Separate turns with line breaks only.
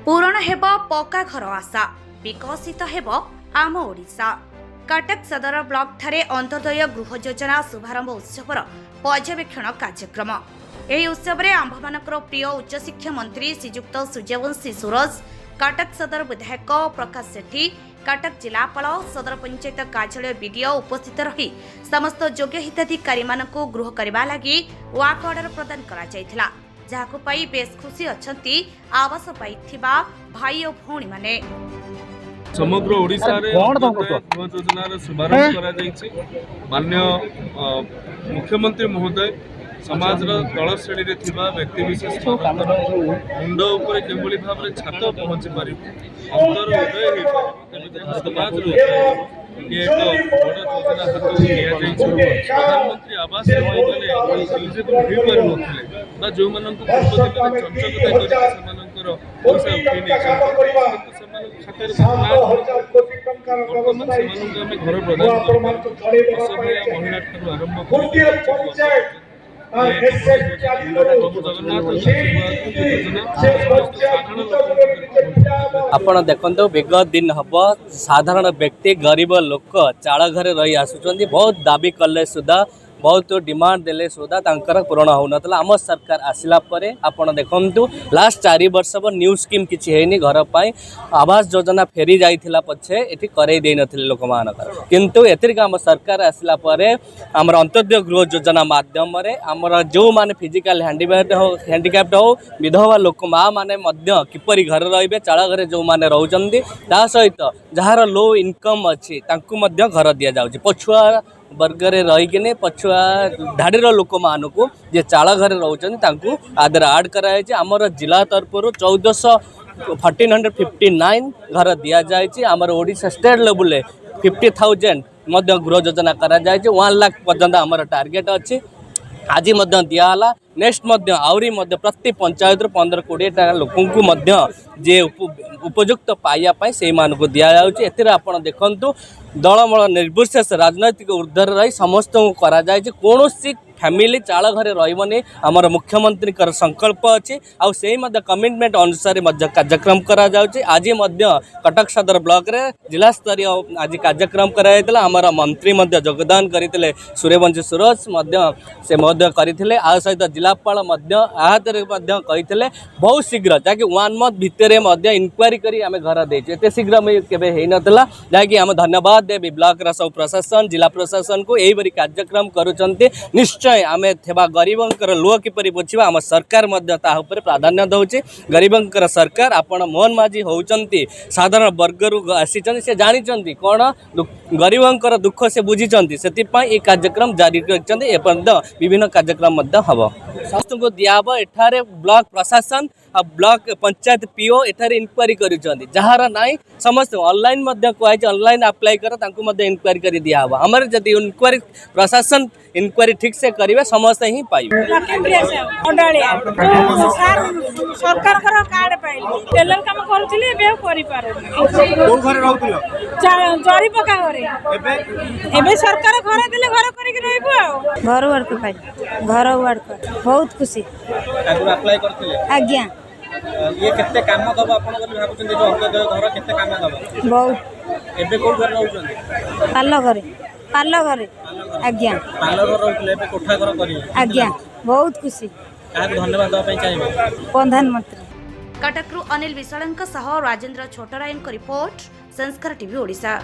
पूरण हेब पक्का घर आशा विकसित हेब आम ओडिशा। कटक सदर ब्लॉक ठारे अंत्योदय गृह योजना शुभारंभ उत्सवर पर्यवेक्षण कार्यक्रम। ଏହି ଉତ୍ସବରେ ଆମ୍ଭମାନଙ୍କର ପ୍ରିୟ ଉଚ୍ଚଶିକ୍ଷା ମନ୍ତ୍ରୀ ଶ୍ରୀଯୁକ୍ତ ସୂର୍ଯ୍ୟବଂଶୀ ସୁରଜ, କଟକ ସଦର ବିଧାୟକ ପ୍ରକାଶ ସେଠୀ, କଟକ ଜିଲ୍ଲାପାଳ, ସଦର ପଞ୍ଚାୟତ କାର୍ଯ୍ୟାଳୟ ବିଡିଓ ଉପସ୍ଥିତ ରହି ସମସ୍ତ ଯୋଗ୍ୟ ହିତାଧିକାରୀମାନଙ୍କୁ ଗୃହ କରିବା ଲାଗି ୱାକ୍ ଅର୍ଡର ପ୍ରଦାନ କରାଯାଇଥିଲା, ଯାହାକୁ ପାଇ ବେଶ ଖୁସି ଅଛନ୍ତି ଆବାସ ପାଇଥିବା ଭାଇ ଓ ଭଉଣୀମାନେ।
समग्र ओडिशा रे गृह योजनार शुभारंभ करा जायछि। माननीय मुख्यमंत्री महोदय समाज तल श्रेणी रे थिबा व्यक्ति विशेष मुंड उपरे केभली भाव रे छात पहुंची पारि अंतर उदय हे समाज रो ये एक बड़ योजना हाथ लिया जायछि। प्रधानमंत्री आवास योजना से तो भी पारि नथिले बा जो मानन को पूर्व दिन चंचकता करि समानकर पैसा उठै नै घर
आपण देखो विगत दिन हम साधारण व्यक्ति गरीब लोक चाल घरे रही आसुचंदी, बहुत दाबी कले सुधा, बहुत डिमांड देले सुधा तांकर पूरण हो नतला। आम सरकार आसिला परे आपण देखंतु लास्ट 4 वर्ष न्यू स्कीम किछि हेनी, घर पाई आवास योजना फेरी जाइथिला पछे एठी करई देई नथिले लोक मानकर, किंतु एतिक आम सरकार आसिला परे हमर अंत्योदय गृह योजना माध्यम रे हमर जो माने फिजिकल हैंडिकैप्ड हो विधवा लोक मा माने मध्य किपरि घर रहिबे, चाळ घरे जो माने रहउचंदी ता सहित जहार लो इनकम अछि तांकु मध्य घर दिया जाउची। पछुआ वर्गरे रहीकिने पछुआ धाड़ीर लोक मानकु जे चाळ घरे रहउचंदी तांकु आदर ऐड करायछि। हमर जिला तरफरु 1459 घर दिया जायछि। हमर ओडिशा स्टेट लेवल 50,000 मध्य गृह योजना करा जायछि। 1 लाख पर्यंत हमर टार्गेट अछि। आज मध्य दियाला नेक्स्ट मध्य आउरी मध्य प्रति पंचायत 15-20 टा लोकंकु मध्य जे उपयुक्त पाइया पाई से मानकु दिया जाउछि। एथिरे आपण देखंतु दलमल निर्विशेष राजनैतिक ऊर्ध्वर रही समस्त को करा जायछि। कोनोसी फैमिली चाळ घरे रहिबनी हमर मुख्यमंत्री कर संकल्प अछि आ सेही मध्य कमिटमेंट अनुसार मध्य कार्यक्रम करा जाउछि। आज मध्य कटक सदर ब्लॉक रे जिला स्तरीय आज कार्यक्रम करा जायतिला। हमर मंत्री मध्य योगदान करितिले, सूर्यवंशी सुरज मध्य से मध्य करितिले, आ सहित जिलापाल मध्य आहातरे मध्य कहितिले बहुत शीघ्र जाकि 1 मंथ भितरे मध्य इंक्वायरी करी आमे घर देछु। एते शीघ्र में केबे हेइ नतला, जाकि हम धन्यवाद देबी ब्लॉक रा सब प्रशासन, जिला प्रशासन को एही बरी कार्यक्रम करूचंती। निश्चय आमे थेबा गरीबंकर लोह किपरि बुझिबा आम सरकार मध्य ता ऊपर प्राधान्य दउची। गरीबंकर सरकार आपण मोहन माझी होउचंती, साधारण वर्गरु आसीचंती, से जानिचंती कोन गरीबंकर दुख से बुझिचंती, सेति पई ए कार्यक्रम जारी करचंती। ए पर्यंत विभिन्न कार्यक्रम मध्य हबो समस्त को दियाबो। एठारे ब्लॉक प्रशासन आ ब्लॉक पंचायत पीओ एठारे इंक्वायरी करूचंती, जहार नाई समस्त ऑनलाइन मध्य कोइ ऑनलाइन अप्लाई कर तांकु मध्य इंक्वायरी करी दियाबो। हमर जदी इंक्वायरी प्रशासन इंक्वायरी ठीक से करिवे समस्त ही पाइबे।
सरकार कर कार्ड पाइली टेलर काम करथिले एबे करि पारे
को घर रहउतिलो
जरी पका घरे एबे सरकार घर देले घर करि के रहइबो आ घर वर्क पाइ घर वर्क बहुत खुशी
आगु अप्लाई करथिले।
आज्ञा
ये केते काम दबा आपण बोली भाबुचंदी जो अंत्योदय घर केते काम दबा
बहुत
एबे को घर रहउचंदी
पालो घरे आज्ञा
पालो घर रहउतले एबे कोठा घर करियो
आज्ञा बहुत खुशी।
काहे धन्यवाद दबा पई चाहिबे
प्रधानमंत्री।
कटकरू अनिल विशालंक सह राजेंद्र छोटरायन को रिपोर्ट, संस्कार टीवी ओडिशा।